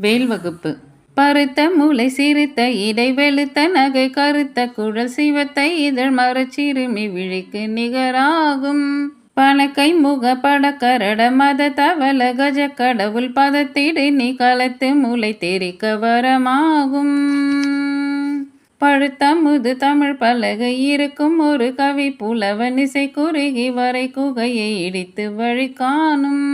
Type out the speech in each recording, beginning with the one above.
வேல் வகுப்பு. பருத்த மூளை சிறுத்த இடை வெளுத்த நகை கருத்த குழல் சிவத்த இதழ் மரச்சிறுமி விழிக்கு நிகராகும். பணக்கை முக படக்கரட மத தவள கஜ கடவுள் பதத்திடு நீ களத்து மூளை தெரிக்க வரமாகும். பழுத்தமுது தமிழ் பலகை இருக்கும் ஒரு கவி புலவன் இசை குறுகி வரை குகையை இடித்து வழி காணும்.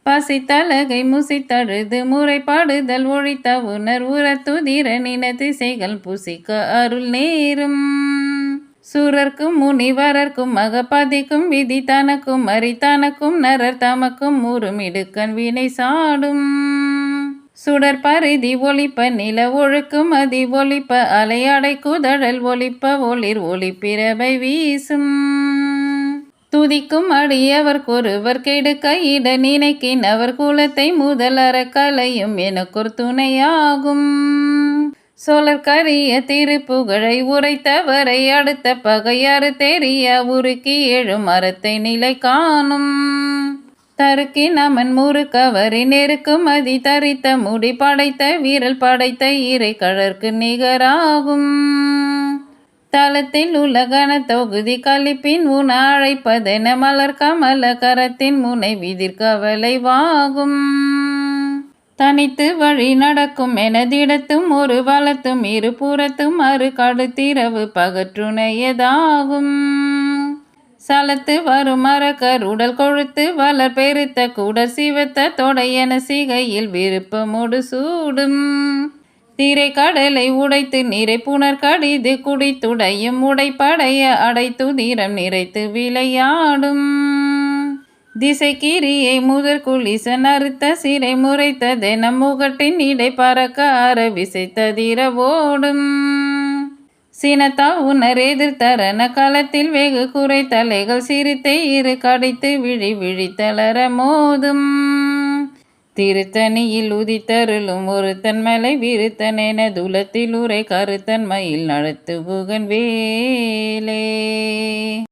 பசித்தலகை முசித்தழுது முறைப்படுதல் ஒழித்த உணர் உரத்துதிர நின திசைகள் புசிக்க அருள் நேரும். சுரர்க்கும் முனிவரர்க்கும் மகபதிக்கும் விதி தனக்கும் அரி தனக்கும் நரர் தமக்கும் முறுமிடுக்கண் வினை சாடும். சுடர் பரிதி ஒளிப்ப நில ஒழுக்கும் அதி ஒளிப்ப அலையடை குதழல் ஒளிப்ப ஒளிர் ஒளிப்பிரபை வீசும். துதிக்கும் அடியவர்க்கொருவர் கெடுக்க இட நினைக்கின் அவர் குலத்தை முதலற கலையும் எனக்கொரு துணையாகும். சொலற்கரிய திருப்புகழை உரைத்தவரை அடுத்த பகையாறு தெரிய உருக்கி எழும் அறத்தை நிலை காணும். தருக்கி நமன் முறுக்கவரி நெருக்கும் அதி தரித்த முடி படைத்த வீரல் படைத்த இறை கழற்கு நிகராகும். தலத்தில் உள்ள கன தொகுதி கலிப்பின் உண அழைப்பதென மலர் கமல கரத்தின் முனை விதிர் கவலை வாகும். தனித்து வழி நடக்கும் எனதிடத்தும் ஒரு வலத்தும் இரு புறத்தும் அரு கடுத்திரவு பகற்றுணையதாகும். சலத்து வரும் மரக்கருடல் கொழுத்து வளர் பெருத்த குடர் சிவத்த தொடையன சிகையில் விருப்பமோடு சூடும். திரை கடலை உடைத்து நிறை புனர் கடிது குடித்துடையும் உடைப்படைய அடைத்து தீரம் நிறைத்து விளையாடும். திசை கிரியை முதற் குளிசன் அறுத்த சிறை முறைத்ததென முகட்டின் இடை பறக்க அற விசைத்ததிர ஓடும். சினத்தா உணர் எதிர்த்தரன களத்தில் வெகு குறை தலைகள் சிரித்தை இரு கடித்து விழி விழித்தளர மோதும். திருத்தணியில் உதித்தருளும் ஒருத்தன் மலை விருத்தன் என துலத்தில் உரை கருத்தன் மயில் நடத்து புகன் வேலே.